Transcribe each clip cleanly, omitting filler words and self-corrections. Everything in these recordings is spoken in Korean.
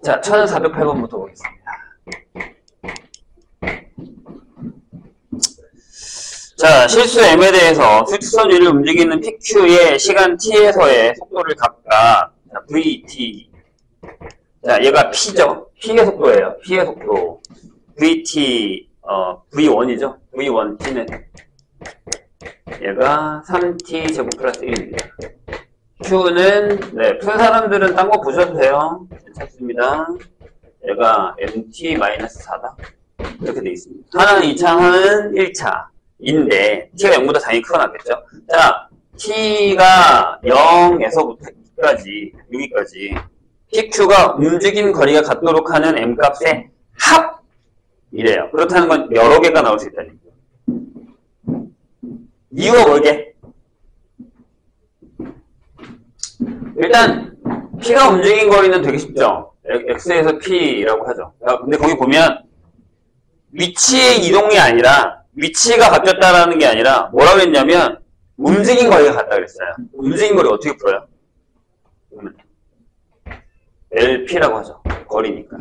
자, 1408번부터 보겠습니다. 자, 실수 m에 대해서 수직선 위를 움직이는 pq의 시간 t에서의 속도를 각각 vt. 자, 얘가 p죠. p의 속도예요. p의 속도. vt v1이죠. v1 t는 얘가 3t 제곱 플러스 1입니다. q는 네, 푼 사람들은 딴 거 보셔도 돼요. 괜찮습니다. 얘가 mt-4다. 이렇게 되어 있습니다. 하나는 2차, 하나는 1차. 인데 t가 0보다 당연히 크게 나겠죠. 자, t가 0에서부터 6까지 pq가 움직임 거리가 같도록 하는 m값의 합이래요. 그렇다는 건 여러 개가 나올 수 있다는 얘기죠. 이유가 뭘게? 일단 p가 움직인 거리는 되게 쉽죠. x에서 p라고 하죠. 근데 거기 보면 위치의 이동이 아니라 위치가 바뀌었다라는 게 아니라 뭐라고 했냐면 움직인 거리가 같다 그랬어요. 움직인 거리 어떻게 풀어요? LP라고 하죠. 거리니까.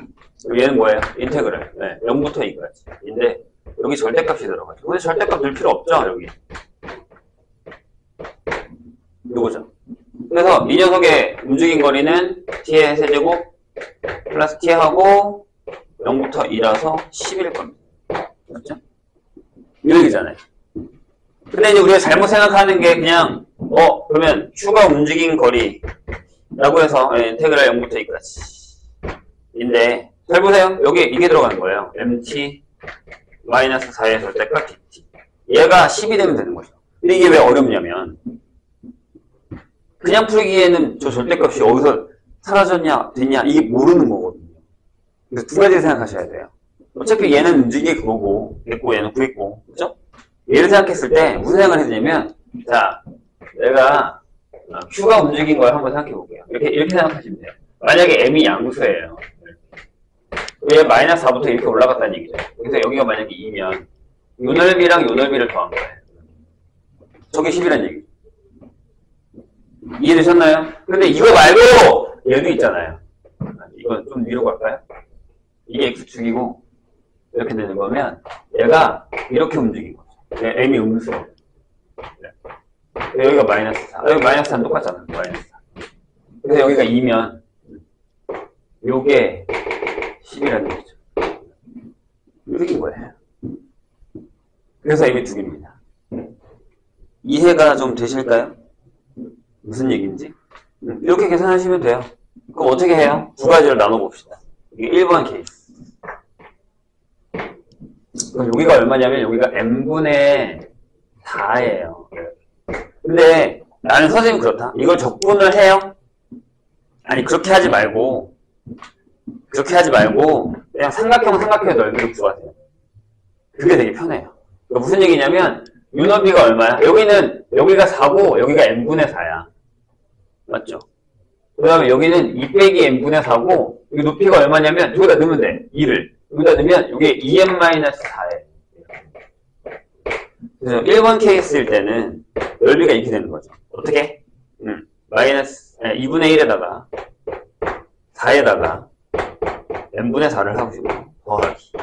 얘는 뭐예요? 인테그럴. 네, 0부터 2까지. 인데 여기 절대값이 들어가죠. 근데 절대값 넣을 필요 없죠. 여기. 요거죠. 그래서 이 녀석의 움직인 거리는 t의 세제곱 플러스 t하고 0부터 2라서 10일 겁니다. 맞죠? 이렇게잖아요. 근데 이제 우리가 잘못 생각하는 게 그냥 그러면 q가 움직인 거리라고 해서 인테그랄 0부터 2까지 인데 잘 보세요. 여기 이게 들어가는 거예요. mt-4의 절대값 dt. 얘가 10이 되면 되는 거죠. 근데 이게 왜 어렵냐면 그냥 풀기에는 저 절대값이 어디서 사라졌냐 됐냐 이게 모르는 거거든요. 그래서 두 가지 생각하셔야 돼요. 어차피 얘는 움직이게 그거고 있고 얘는 구했고 그죠? 얘를 생각했을 때 무슨 생각을 했냐면 자 내가 q가 움직인 걸 한번 생각해 볼게요. 이렇게 생각하시면 돼요. 만약에 m이 양수예요. 얘 -4부터 이렇게 올라갔다는 얘기죠. 그래서 여기가 만약에 2면 요 넓이랑 요 넓이를 더한 거예요. 저게 10이란 얘기죠. 이해되셨나요? 근데 이거 말고 얘도 있잖아요. 이건 좀 위로 갈까요? 이게 x축이고 이렇게 되는 거면 얘가 이렇게 움직인 거죠. m이 음수. 네. 여기가 -4. 여기 -4는 똑같잖아요. -4. 그래서 여기가 2면 요게 10이라는 거죠. 이렇게 거예요. 그래서 m이 2개입니다. 이해가 좀 되실까요? 무슨 얘기인지? 이렇게 계산하시면 돼요. 그럼 어떻게 해요? 두 가지를 나눠봅시다. 이게 1번 케이스. 그럼 여기가 얼마냐면 여기가 n분의 4예요. 근데 나는 선생님 그렇다. 이걸 적분을 해요? 아니 그렇게 하지 말고 그냥 삼각형의 넓이를 구하세요. 그게 되게 편해요. 그러니까 무슨 얘기냐면 요 넓이가 얼마야? 여기가 4고 여기가 n분의 4야. 맞죠? 그 다음에 여기는 2 빼기 n분의 4고 여기 높이가 얼마냐면 여기다 넣으면 돼. 2를 여기다 넣으면 이게 2n-4예요. 그래서 1번 케이스일 때는 넓이가 이렇게 되는 거죠. 어떻게? 2분의 1에다가 4에다가 n분의 4를 하시고 더하기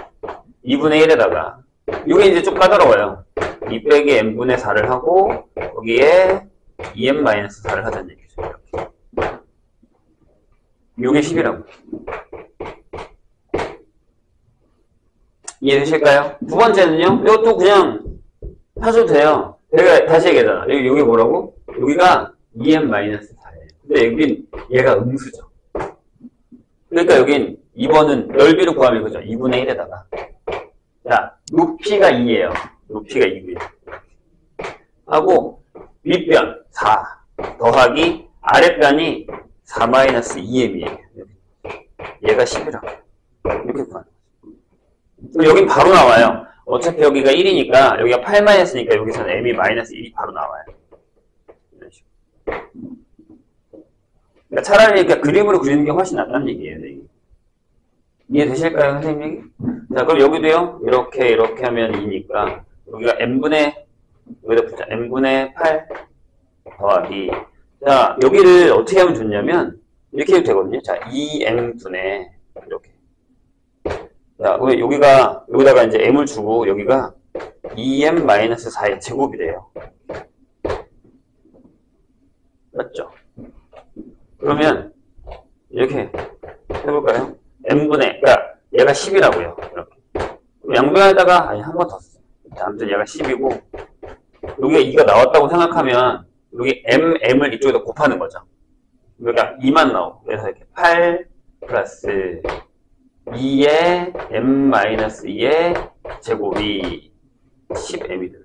2분의 1에다가 이게 이제 좀 까다로워요. 2 빼기 n분의 4를 하고 거기에 2n-4를 하자는 얘기죠. 이게 10이라고. 이해되실까요? 두 번째는요. 이것도 그냥 하셔도 돼요. 내가 다시 얘기하잖아. 여기 뭐라고? 여기가 2n-4예요. 근데 여긴 얘가 음수죠. 그러니까 여긴 2번은 넓이를 구하면 그죠? 2분의 1에다가 자, 높이가 2예요. 높이가 2고요. 하고 윗변 4 더하기 아랫변이 4-2m이에요. 얘가 10이라고. 이렇게 구하는 거죠. 여긴 바로 나와요. 어차피 여기가 1이니까 여기가 8-니까 여기서는 m이 -1이 바로 나와요. 이런 식으로. 그러니까 차라리 그림으로 그리는 게 훨씬 낫다는 얘기예요. 이해되실까요, 선생님? 자, 그럼 여기도요. 이렇게 하면 2니까 여기가 여기다 붙자. n분의 8 더하기 자, 여기를 어떻게 하면 좋냐면 이렇게 해도 되거든요. 자, 2n분의 이렇게. 자, 여기다가 이제 m을 주고, 여기가 2m-4의 제곱이 돼요. 맞죠? 그러면, 이렇게 해볼까요? k러니까 얘가 10이라고요. 이렇게. 양변에다가, 한 번 더 써요. 아무튼 얘가 10이고, 여기가 2가 나왔다고 생각하면, 여기 m을 이쪽에다 곱하는 거죠. 그러니까 2만 나오고. 그래서 이렇게 8 플러스 2의 m-2의 제곱이 10m이 돼요.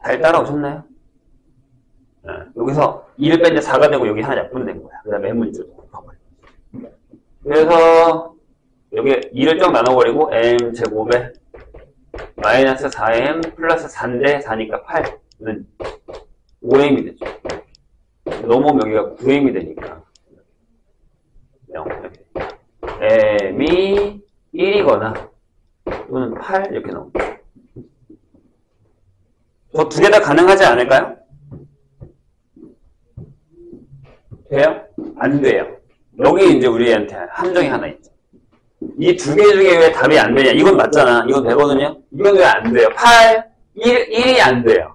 잘 따라오셨나요? 네, 여기서 2를 뺐는데 4가 되고 여기 하나 약분된 거야. 그 다음에 m을 이쪽으로 곱하고요. 그래서 여기 2를 쫙 나눠버리고 m제곱에 마이너스 4m 플러스 4인데 4니까 8는 5m이 되죠. 넘어오면 여기가 9m이 되니까 0 이렇게 m이 1이거나 또는 8 이렇게 나옵니다. 저 두 개 다 가능하지 않을까요? 돼요? 안 돼요. 여기 이제 우리한테 함정이 하나 있죠. 이 두 개 중에 왜 답이 안 되냐? 이건 맞잖아. 이건 되거든요. 이건 왜 안 돼요? 8, 1이 안 돼요.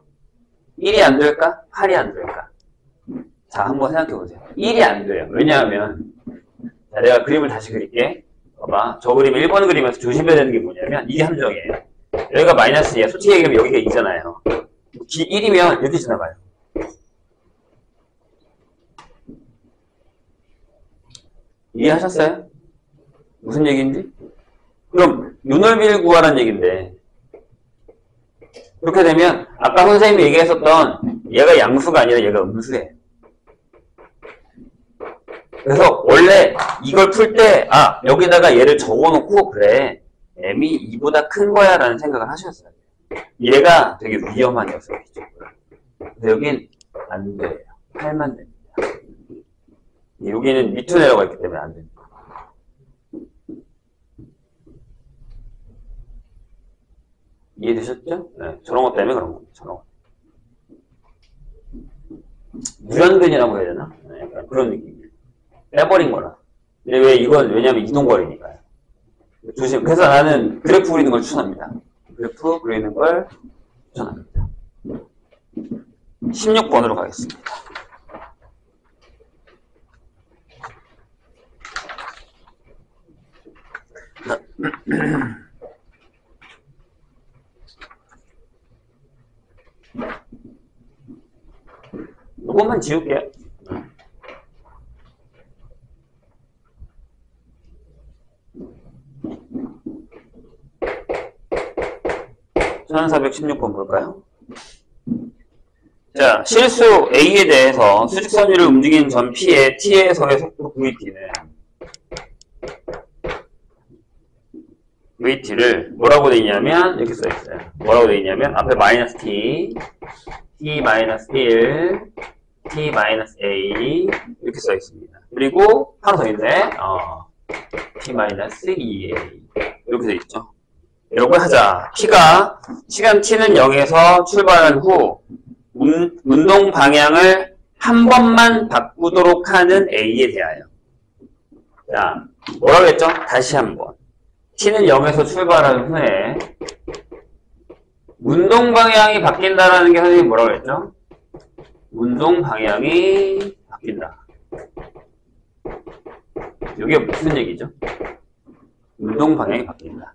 1이 안 될까? 8이 안 될까? 자, 한번 생각해 보세요. 1이 안 돼요. 왜냐하면, 자, 내가 그림을 다시 그릴게. 봐봐. 저 그림 1번 그림에서 조심해야 되는 게 뭐냐면, 이게 함정이에요. 여기가 마이너스 2야. 솔직히 얘기하면 여기가 2잖아요. 1이면 이렇게 지나가요. 이해하셨어요? 무슨 얘기인지? 그럼 요 넓이를 구하라는 얘기인데 그렇게 되면 아까 선생님이 얘기했었던 얘가 양수가 아니라 얘가 음수예요. 그래서 원래 이걸 풀 때 여기다가 얘를 적어놓고 그래 m이 2보다 큰 거야 라는 생각을 하셨어요. 얘가 되게 위험한 녀석이죠. 근데 여긴 안 돼요. 8만 됩니다. 여기는 밑으로 내려가 있기 때문에 안 됩니다. 이해되셨죠? 네, 저런 것 때문에 그런 겁니다. 저런 것. 무연근이라고 해야 되나? 네, 약간 그런 느낌이에요. 빼버린 거라. 근데 왜 이건, 왜냐면 이동거리니까요. 조심. 그래서 나는 그래프 그리는 걸 추천합니다. 그래프 그리는 걸 추천합니다. 16번으로 가겠습니다. 이것만 지울게요. 1416번 볼까요? 자, 실수 A에 대해서 수직선율을 움직이는 점 P의 T에서의 속도 VT를 뭐라고 돼 있냐면 이렇게 써 있어요. 뭐라고 돼 있냐면 앞에 마이너스 T, T 마이너스 1, T 마이너스 A 이렇게 써 있습니다. 그리고 하나 더 있네. T 마이너스 2A 이렇게 돼 있죠. 이런 걸 하자. P가 시간 T는 0에서 출발한 후 운동 방향을 한 번만 바꾸도록 하는 A에 대하여. 자, 뭐라고 했죠? 다시 한번. T는 0에서 출발한 후에 운동 방향이 바뀐다라는 게 선생님이 뭐라고 했죠? 운동 방향이 바뀐다. 이게 무슨 얘기죠? 운동 방향이 바뀐다.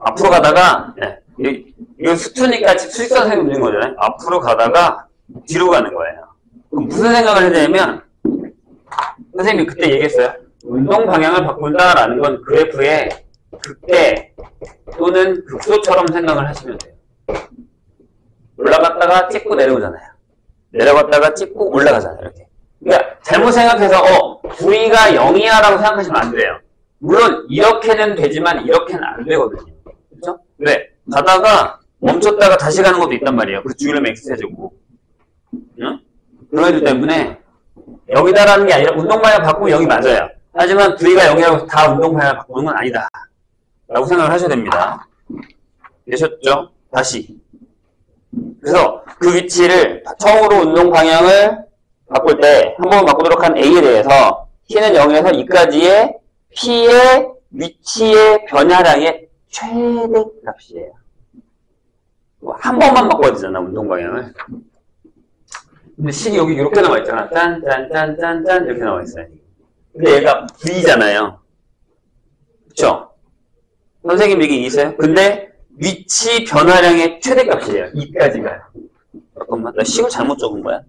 앞으로 가다가, 이거 수투니까 수직선 선생님 움직이는 거잖아요. 앞으로 가다가 뒤로 가는 거예요. 그럼 무슨 생각을 해야 되냐면, 선생님이 그때 얘기했어요. 운동 방향을 바꾼다라는 건 그래프의 극대 또는 극소처럼 생각을 하시면 돼요. 올라갔다가 찍고 내려오잖아요. 내려갔다가 찍고 올라가잖아요. 이렇게. 그러니까 잘못 생각해서 V가 0이야 라고 생각하시면 안 돼요. 물론 이렇게는 되지만 이렇게는 안 되거든요. 그렇죠? 왜? 가다가 멈췄다가 다시 가는 것도 있단 말이에요. 그 주기름 X 해주고. 응? 그런 애들 때문에 여기다라는 게 아니라 운동 방향 바꾸면 여기 맞아요. 하지만 V가 0이라고 다 운동 방향을 바꾸는 건 아니다. 라고 생각을 하셔야 됩니다. 되셨죠? 다시. 그래서 그 위치를 처음으로 운동 방향을 바꿀 때 한 번 바꾸도록 한 A에 대해서 T는 0에서 2까지의 P의 위치의 변화량의 최대값이에요. 한 번만 바꿔야 되잖아, 운동 방향을. 근데 식이 여기 이렇게 나와 있잖아. 짠 이렇게 나와 있어요. 근데 얘가 V잖아요. 그쵸? 선생님 얘기 있어요? 근데 위치 변화량의 최대값이에요. 2까지가요. 잠깐만, 나 식을 잘못 적은 거야?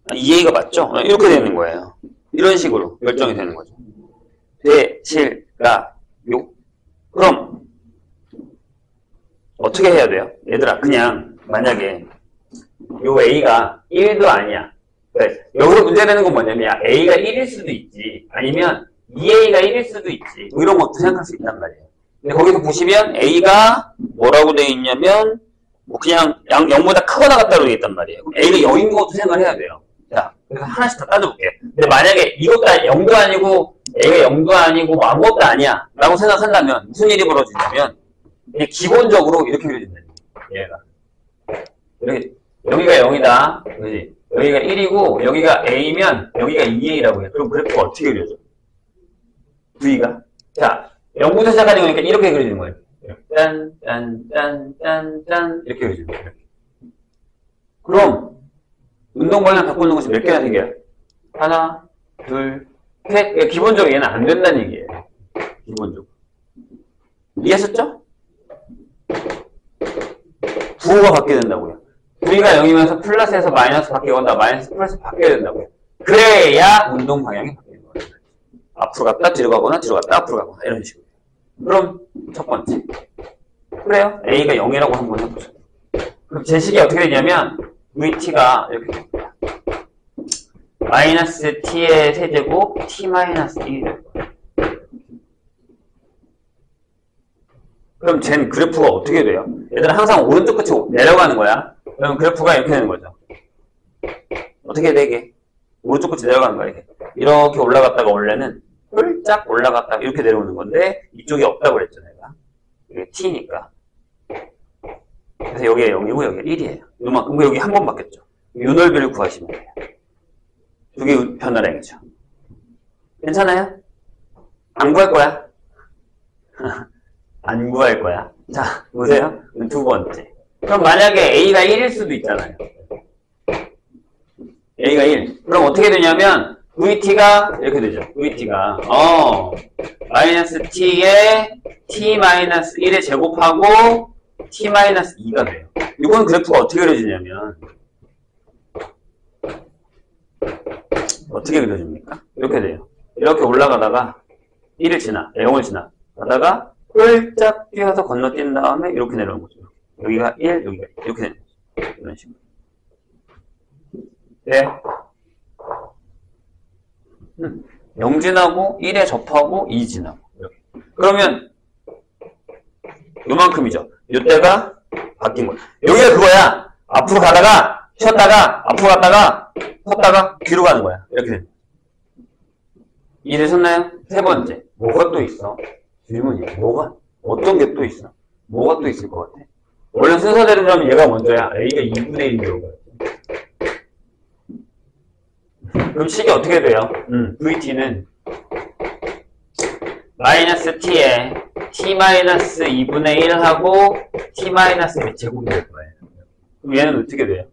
2A가 맞죠? 이렇게 되는 거예요. 이런 식으로 결정이 되는 거죠. 대실가요. 그럼 어떻게 해야 돼요? 얘들아, 그냥 만약에 요 A가 1도 아니야. 그러니까 여기서 문제되는 건 뭐냐면 A가 1일 수도 있지, 아니면 2A가 1일 수도 있지, 뭐 이런 것도 생각할 수 있단 말이에요. 근데 거기서 보시면 A가 뭐라고 되어 있냐면 뭐 그냥 0보다 크거나 같다고 되어 있단 말이에요. 그럼 A가 0인 것도 생각을 해야 돼요. 자, 그래서 하나씩 다 따져볼게요. 근데 만약에 이것도 0도 아니고 A가 0도 아니고 뭐 아무것도 아니야 라고 생각한다면 무슨 일이 벌어지냐면 기본적으로 이렇게 그려진다. 얘가 이렇게, 여기가 0이다, 그지? 여기가 1이고 여기가 A면 여기가 2A라고 해. 그럼 그래프가 어떻게 그려져? V가, 자, 0부터 시작하는 거니까 이렇게 그려지는 거예요. 짠 이렇게 그려지는 거예요. 그럼 운동 방향 바꾸는 것이 몇 개나 생겨요? 하나, 둘, 셋. 기본적으로 얘는 안 된다는 얘기예요. 기본적으로. 이해하셨죠? 부호가 바뀌어야 된다고요. V가 0이면서 플러스에서 마이너스 바뀌거나 마이너스 플러스 바뀌어야 된다고요. 그래야 운동 방향이 바뀌는 거예요. 앞으로 갔다 뒤로 가거나 뒤로 갔다 앞으로 가거나 이런 식으로. 그럼 첫 번째. 그래요. A가 0이라고 한번 해보죠. 그럼 제 식이 어떻게 되냐면 VT가 이렇게 됩니다. 마이너스 T의 세제곱 T 마이너스 1이 될 거예요. 그럼 쟨 그래프가 어떻게 돼요? 얘들은 항상 오른쪽 끝이 내려가는 거야. 그럼 그래프가 이렇게 되는 거죠. 어떻게 되게? 오른쪽 끝이 내려가는 거야. 이렇게 올라갔다가 원래는 홀짝 올라갔다가 이렇게 내려오는 건데 이쪽이 없다고 그랬죠, 내가. 이게 T니까. 그래서 여기가 0이고 여기가 1이에요. 이만큼. 여기 한 번 바뀌었죠. 이 넓이를 구하시면 돼요. 두 개 변화량이죠. 괜찮아요? 안 구할 거야? 안 구할 거야. 자, 보세요. 두 번째. 그럼 만약에 A가 1일 수도 있잖아요. A가 1. 그럼 어떻게 되냐면 VT가 이렇게 되죠. VT가 마이너스 T에 T 마이너스 1에 제곱하고 T 마이너스 2가 돼요. 이건 그래프가 어떻게 그려지냐면 어떻게 그려집니까? 이렇게 돼요. 이렇게 올라가다가 1을 지나, 0을 지나 가다가 홀짝 뛰어서 건너뛴 다음에 이렇게 내려오는 거죠. 여기가 1, 여기가 1. 이렇게 되는 거죠. 이런 식으로. 네. 0 지나고 1에 접하고 2 지나고 이렇게. 그러면 요만큼이죠. 요때가 바뀐 거야. 여기가 그거야. 앞으로 가다가 쉬었다가 앞으로 갔다가 섰다가 뒤로 가는 거야. 이렇게 되는 거야. 이해되셨나요? 세 번째. 뭐가 또 있어? 질문이야. 뭐가? 어떤 게 또 있어? 뭐가 또 있을 것 같아? 원래 순서대로라면 얘가 먼저야. A가 2분의 1인 경우가. 그럼 식이 어떻게 돼요? VT는 마이너스 T에 T 마이너스 2분의 1하고 T 마이너스 1 제곱이 될 거예요. 그럼 얘는 어떻게 돼요?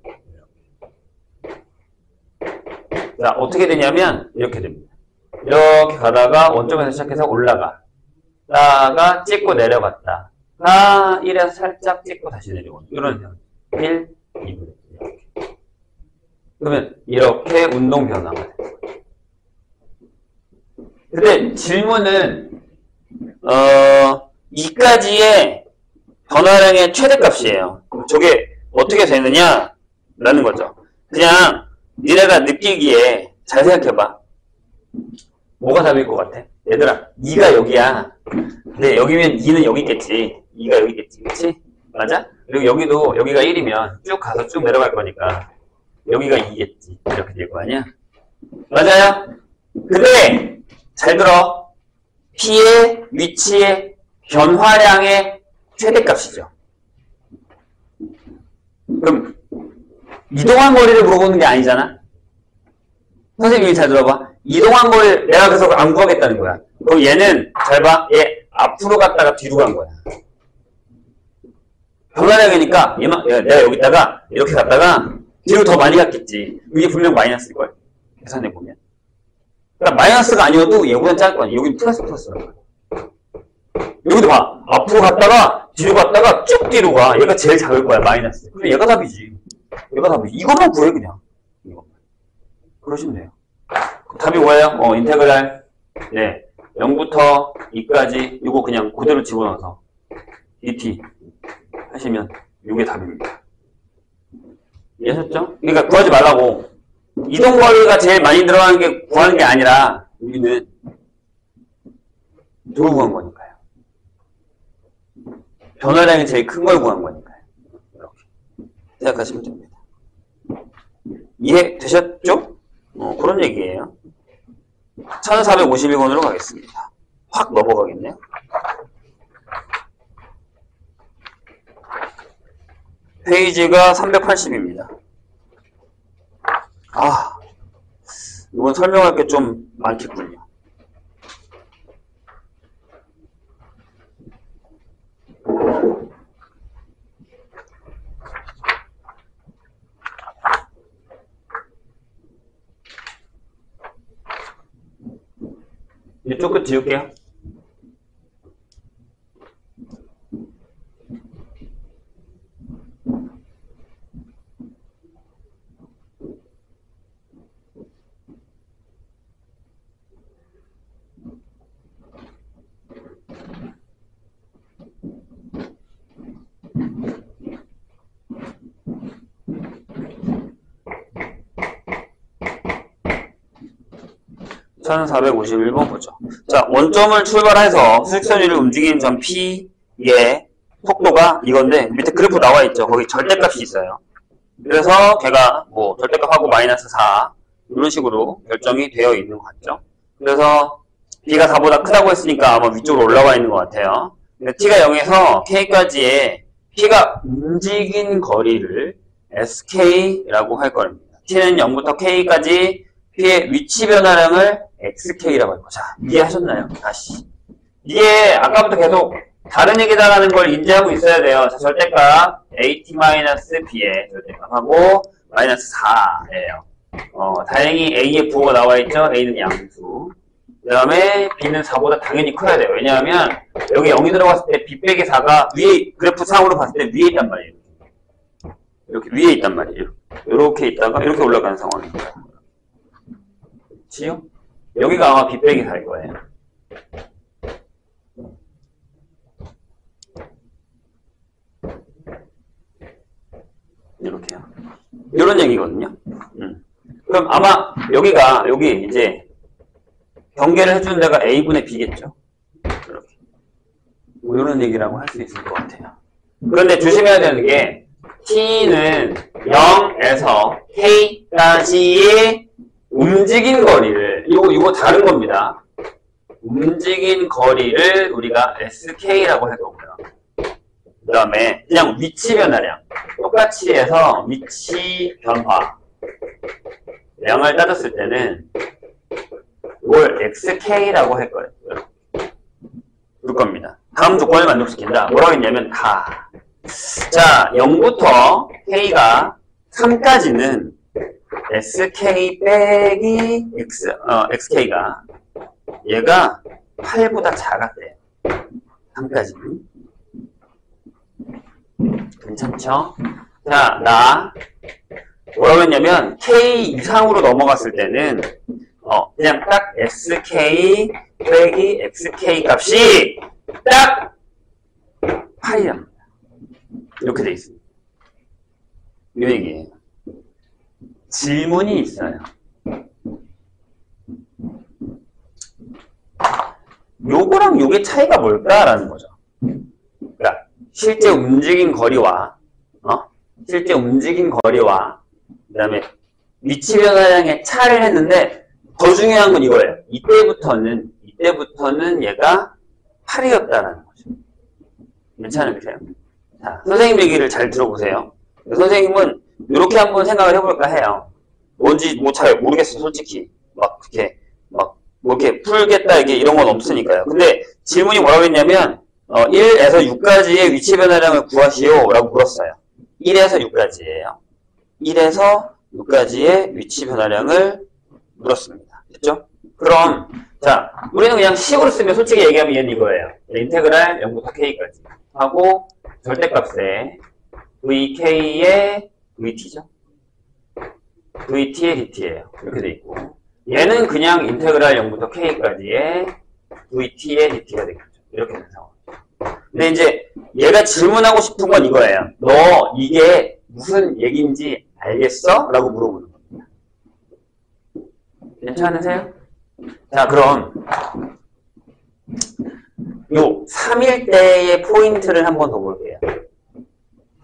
자, 어떻게 되냐면 이렇게 됩니다. 이렇게 가다가 원점에서 시작해서 올라가. 다가 찍고 내려갔다. 1에서 살짝 찍고 다시 내려오는 이런 형. 1, 2분의 1. 이렇게. 그러면 이렇게 운동 변화가 되는 거죠. 근데 질문은 2까지의 변화량의 최대값이에요. 저게 어떻게 되느냐? 라는 거죠. 그냥 니네가 느끼기에 잘 생각해봐. 뭐가 답일 것 같아? 얘들아, 2가 여기야. 근데 여기면 2는 여기 있겠지. 2가 여기 있겠지. 그치? 맞아? 그리고 여기도 여기가 1이면 쭉 가서 쭉 내려갈 거니까 여기가 2겠지. 이렇게 될 거 아니야? 맞아요? 근데 잘 들어. P의 위치의 변화량의 최대값이죠. 그럼 이동한 거리를 물어보는 게 아니잖아. 선생님이 잘 들어봐. 이동한 걸 내가 계속 안 구하겠다는 거야. 그럼 얘는 잘 봐. 얘 앞으로 갔다가 뒤로 간 거야. 변화량이니까 내가 여기다가 이렇게 갔다가 뒤로 더 많이 갔겠지. 이게 분명 마이너스일걸. 계산해보면. 그러니까 마이너스가 아니어도 얘보다 작을 거 아니야. 여기 플러스라는 거야. 여기도 봐. 앞으로 갔다가 뒤로 갔다가 쭉 뒤로 가. 얘가 제일 작을 거야. 마이너스. 그럼 얘가 답이지. 얘가 답이지. 이것만 구해 그냥. 이거. 그러시면 돼요. 답이 뭐예요? 인테그랄. 네. 0부터 2까지 이거 그냥 그대로 집어넣어서 dt 하시면 이게 답입니다. 이해하셨죠? 그러니까 구하지 말라고. 이동거리가 제일 많이 들어가는 게 구하는 게 아니라 우리는 누구 구한 거니까요. 변화량이 제일 큰 걸 구한 거니까요. 이렇게 생각하시면 됩니다. 이해되셨죠? 그런 얘기예요. 1452번으로 가겠습니다. 확 넘어가겠네요. 페이지가 380입니다. 이건 설명할 게 좀 많겠군요. 이쪽 끝 지울게요. 천 451번 보죠. 자, 원점을 출발해서 수직선 위를 움직이는 점 P의 속도가 이건데 밑에 그래프 나와 있죠. 거기 절대값이 있어요. 그래서 걔가 뭐 절대값하고 마이너스 4 이런 식으로 결정이 되어 있는 것 같죠. 그래서 B가 4보다 크다고 했으니까 아마 위쪽으로 올라와 있는 것 같아요. 근데 T가 0에서 K까지의 P가 움직인 거리를 SK라고 할 겁니다. T는 0부터 K까지 P의 위치 변화량을 XK라고 할 거죠. 자, 이해하셨나요? 다시. 이게 아까부터 계속 다른 얘기다라는 걸 인지하고 있어야 돼요. 자, 절대값 AT-B의 절대값하고 마이너스 4예요. 다행히 A의 부호가 나와 있죠. A는 양수. 그 다음에 B는 4보다 당연히 커야 돼요. 왜냐하면 여기 0이 들어갔을 때 B 빼기 4가 위에 그래프 상으로 봤을 때 위에 있단 말이에요. 이렇게 위에 있단 말이에요. 이렇게 있다가 이렇게 올라가는 상황입니다. 그치요? 여기가 아마 B 빼기 4일 거예요. 이렇게요. 이런 얘기거든요. 그럼 아마 여기 이제 경계를 해주는 데가 A분의 B겠죠. 이렇게. 뭐 이런 얘기라고 할 수 있을 것 같아요. 그런데 조심해야 되는 게 T는 0에서 K까지의 움직인 거리를 이거 다른 겁니다. 움직인 거리를 우리가 SK라고 할 거고요. 그 다음에 그냥 위치 변화량 똑같이 해서 위치 변화 량을 따졌을 때는 이걸 XK라고 할 거예요. 그럴 겁니다. 다음 조건을 만족시킨다. 뭐라고 했냐면 다. 자, 0부터 K가 3까지는 SK 빼기 XK가 얘가 8보다 작았대요. 3까지는. 괜찮죠? 자, 뭐라고 했냐면 K 이상으로 넘어갔을 때는 그냥 딱 SK 빼기 XK 값이 딱 8이랍니다. 이렇게 돼 있습니다. 이 얘기예요. 질문이 있어요. 요거랑 요게 차이가 뭘까라는 거죠. 그러니까 실제 움직인 거리와 그다음에 위치 변화량의 차를 했는데 더 중요한 건 이거예요. 이때부터는 얘가 8이었다라는 거죠. 괜찮으세요? 자, 선생님 얘기를 잘 들어보세요. 선생님은 이렇게 한번 생각을 해볼까 해요. 뭔지 뭐 잘 모르겠어, 솔직히. 이렇게 뭐 이렇게 풀겠다 이게 이런 건 없으니까요. 근데 질문이 뭐라고 했냐면 1에서 6까지의 위치 변화량을 구하시오 라고 물었어요. 1에서 6까지예요. 1에서 6까지의 위치 변화량을 물었습니다. 됐죠? 그럼 자, 우리는 그냥 식으로 쓰면 솔직히 얘기하면 얘는 이거예요. 인테그랄 0부터 k까지 하고 절대값에 vk의 vt죠. vt의 dt예요. 이렇게 돼 있고 얘는 그냥 인테그랄 0부터 k까지의 vt의 dt가 되겠죠. 이렇게 되는 상황. 근데 이제 얘가 질문하고 싶은 건 이거예요. 너 이게 무슨 얘기인지 알겠어? 라고 물어보는 겁니다. 괜찮으세요? 자, 그럼 요 3일대의 포인트를 한번 더 볼게요.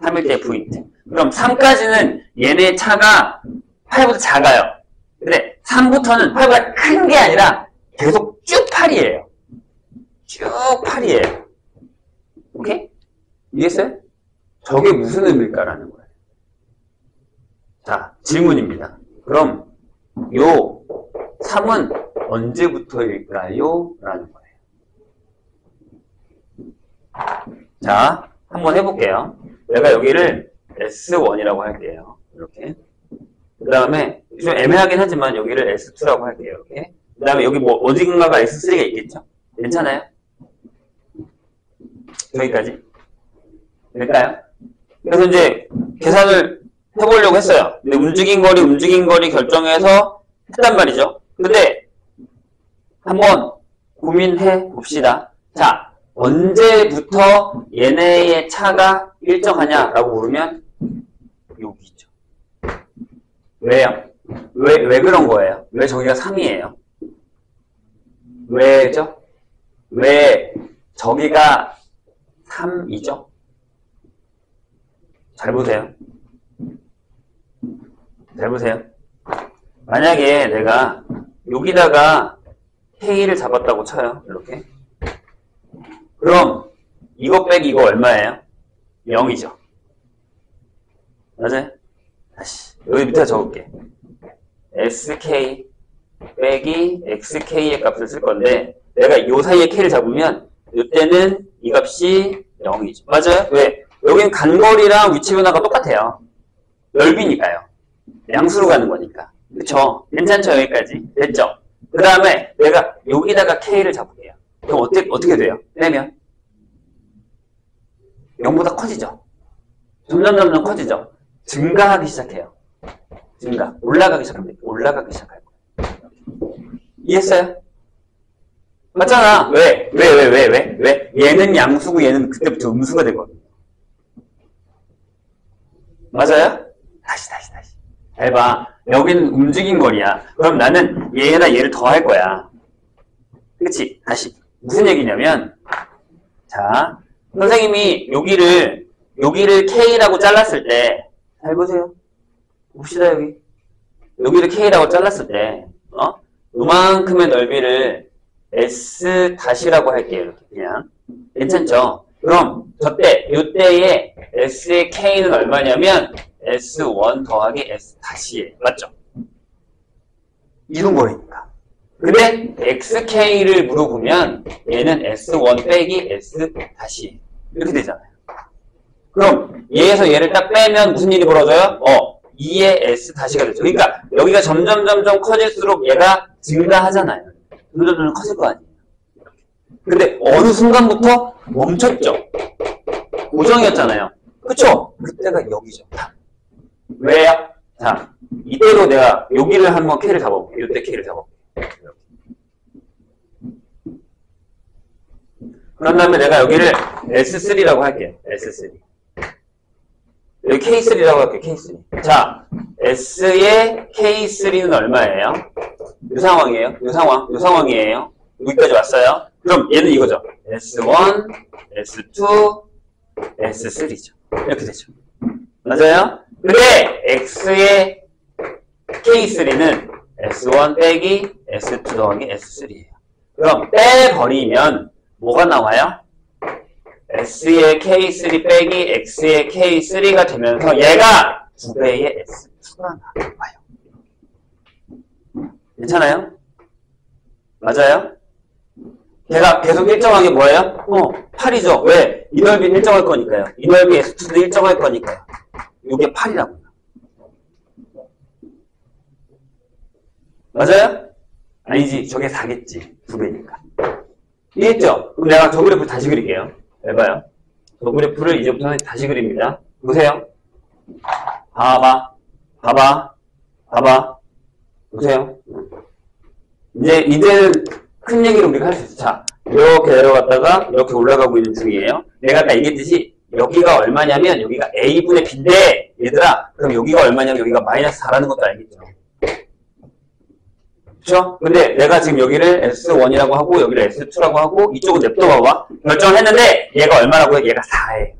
3일대의 포인트. 그럼 3까지는 얘네 차가 8보다 작아요. 근데 3부터는 8보다 큰 게 아니라 계속 쭉 8이에요. 쭉 8이에요. 오케이? 이해했어요? 저게 무슨 의미일까라는 거예요. 자, 질문입니다. 그럼 요 3은 언제부터일까요? 라는 거예요. 자, 한번 해볼게요. 내가 여기를 S1이라고 할게요. 이렇게. 그 다음에 좀 애매하긴 하지만 여기를 S2라고 할게요. 이렇게. 그 다음에 여기 뭐 어딘가가 S3가 있겠죠? 괜찮아요? 여기까지. 될까요? 그래서 이제 계산을 해보려고 했어요. 근데 움직인 거리 결정해서 했단 말이죠. 근데 한번 고민해 봅시다. 자, 언제부터 얘네의 차가 일정하냐라고 물으면 여기죠. 왜요? 왜 그런 거예요? 왜 저기가 3이에요? 왜죠? 왜 저기가 3이죠? 잘 보세요. 잘 보세요. 만약에 내가 여기다가 K를 잡았다고 쳐요. 이렇게. 그럼 이거 빼기 이거 얼마예요? 0이죠. 맞아요? 다시 여기 밑에 적을게. SK 빼기 XK의 값을 쓸 건데 내가 요 사이에 K를 잡으면 이때는 이 값이 0이죠. 맞아요? 왜? 여기는 간거리랑 위치 변화가 똑같아요. 넓이니까요. 양수로 가는 거니까. 그쵸? 괜찮죠? 여기까지. 됐죠? 그 다음에 내가 여기다가 K를 잡을게요. 그럼 어떻게 돼요? 빼면 0보다 커지죠? 점점 커지죠? 증가하기 시작해요. 증가. 올라가기 시작합니다. 올라가기 시작할 거예요. 이해했어요? 맞잖아. 왜? 얘는 양수고 얘는 그때부터 음수가 되거든요. 맞아요? 다시. 잘 봐. 여기는 움직인 거리야. 그럼 나는 얘나 얘를 더 할 거야. 그치? 다시. 무슨 얘기냐면, 자, 선생님이 여기를 K라고 잘랐을 때, 잘 보세요. 봅시다, 여기. 여기를 K라고 잘랐을 때, 요만큼의 넓이를 S-라고 할게요. 이렇게 그냥. 괜찮죠? 그럼, 요때에 S의 K는 얼마냐면, S1 더하기 S-예요. 맞죠? 이동거리니까. 근데 XK를 물어보면 얘는 S1 빼기 S-예요. 이렇게 되잖아요. 그럼 얘에서 얘를 딱 빼면 무슨 일이 벌어져요? 2의 S-가 되죠. 그러니까 여기가 점점 커질수록 얘가 증가하잖아요. 점점 커질 거 아니에요. 근데 어느 순간부터 멈췄죠. 고정이었잖아요. 그쵸? 그때가 여기죠. 왜요? 자, 이대로 내가 여기를 한번 K를 잡아볼게요. 이때 K를 잡아볼게요. 그런 다음에 내가 여기를 S3라고 할게요. S3. 여기 K3라고 할게요. K3. 자, S의 K3는 얼마예요? 이 상황이에요. 이 상황이에요. 여기까지 왔어요. 그럼 얘는 이거죠. S1, S2, S3죠. 이렇게 되죠. 맞아요? 근데 X의 K3는 S1 빼기 S2 더하기 S3예요. 그럼 빼버리면 뭐가 나와요? S의 K3 빼기 X의 K3가 되면서 얘가 2배의 S2가 나와요. 괜찮아요? 맞아요? 걔가 계속 일정하게 뭐예요? 8이죠. 왜? 이 넓이는 일정할 거니까요. 이 넓이 S2도 일정할 거니까요. 이게 8이라고요. 맞아요? 아니지. 저게 4겠지. 2배니까. 이해했죠? 그럼 내가 저 그래프 다시 그릴게요. 해봐요. 저 그래프를 이제부터 다시 그립니다. 보세요. 봐봐. 보세요. 이제는 큰 얘기를 우리가 할 수 있어. 자, 이렇게 내려갔다가 이렇게 올라가고 있는 중이에요. 내가 아까 얘기했듯이 여기가 얼마냐면 여기가 A분의 B인데 얘들아 그럼 여기가 얼마냐면 여기가 마이너스 4라는 것도 알겠죠? 그쵸? 근데 내가 지금 여기를 S1이라고 하고 여기를 S2라고 하고 이쪽은 냅둬 봐봐. 결정을 했는데 얘가 얼마라고요? 얘가 4예요.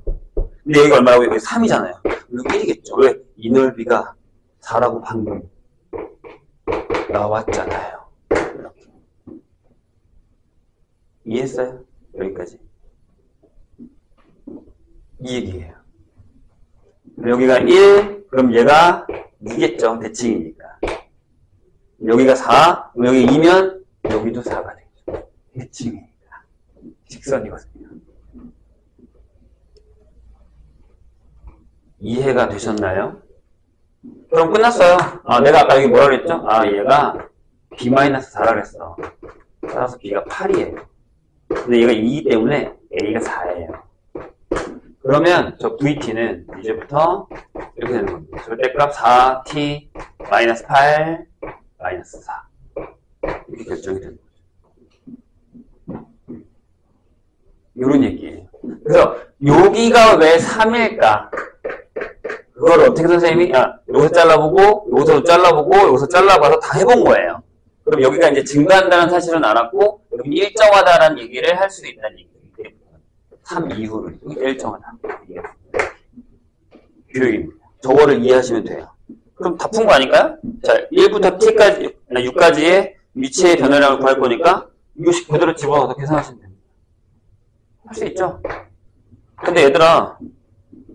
근데 여기가 얼마라고요? 여기 3이잖아요. 여기 1이겠죠? 왜? 이 넓이가 4라고 방금 나왔잖아요. 이렇게. 이해했어요? 여기까지. 이 얘기예요. 여기가 1, 그럼 얘가 2겠죠? 대칭이니까. 여기가 4, 그럼 여기 2면 여기도 4가 되죠. 대칭이니까. 직선이거든요. 이해가 되셨나요? 그럼 끝났어요. 내가 아까 여기 뭐라 그랬죠? 얘가 B-4라 그랬어. 따라서 B가 8이에요. 근데 얘가 2이기 때문에 A가 4예요. 그러면 저 VT는 이제부터 이렇게 되는 겁니다. 절대값 4T 마이너스 8 마이너스 4 이렇게 결정이 되는 거죠. 이런 얘기예요. 그래서 여기가 왜 3일까? 그걸 어떻게 선생님이 여기서 잘라보고 여기서 잘라보고 여기서 잘라봐서 다 해본 거예요. 그럼 여기가 이제 증가한다는 사실은 알았고 여기 일정하다라는 얘기를 할 수 있다는 얘기예요. 3 이후를 일정하다. 교육입니다. 저거를 이해하시면 돼요. 그럼 다 푼 거 아닐까요? 자, 1부터 T까지, 6까지의 위치의 변화량을 구할 거니까 이것이 그대로 집어넣어서 계산하시면 됩니다. 할 수 있죠? 근데 얘들아,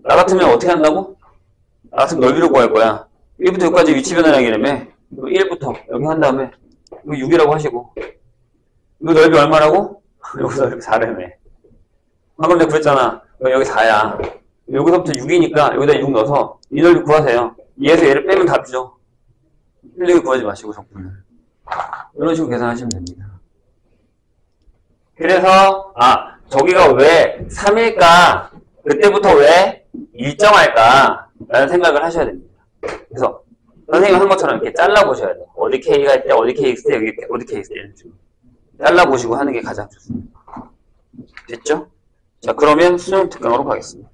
나 같으면 어떻게 한다고? 나 같으면 넓이를 구할 거야. 1부터 6까지 위치 변화량이라며. 1부터 여기 한 다음에 이거 6이라고 하시고 이거 넓이 얼마라고? 여기서 이렇게 4라며. 방금 내가 그랬잖아. 여기 4야. 여기서부터 6이니까 여기다 6 넣어서 이 넓이 구하세요. 얘에서 얘를 빼면 답이죠. 틀리게 구하지 마시고 적분을. 이런 식으로 계산하시면 됩니다. 그래서 저기가 왜 3일까? 그때부터 왜 일정할까? 라는 생각을 하셔야 됩니다. 그래서 선생님이 한 것처럼 이렇게 잘라보셔야 돼요. 어디 K가 있을 때, 어디 K 있을 때, 여기 어디 K 있을 때 좀 잘라보시고 하는 게 가장 좋습니다. 됐죠? 자, 그러면 수능 특강으로 가겠습니다.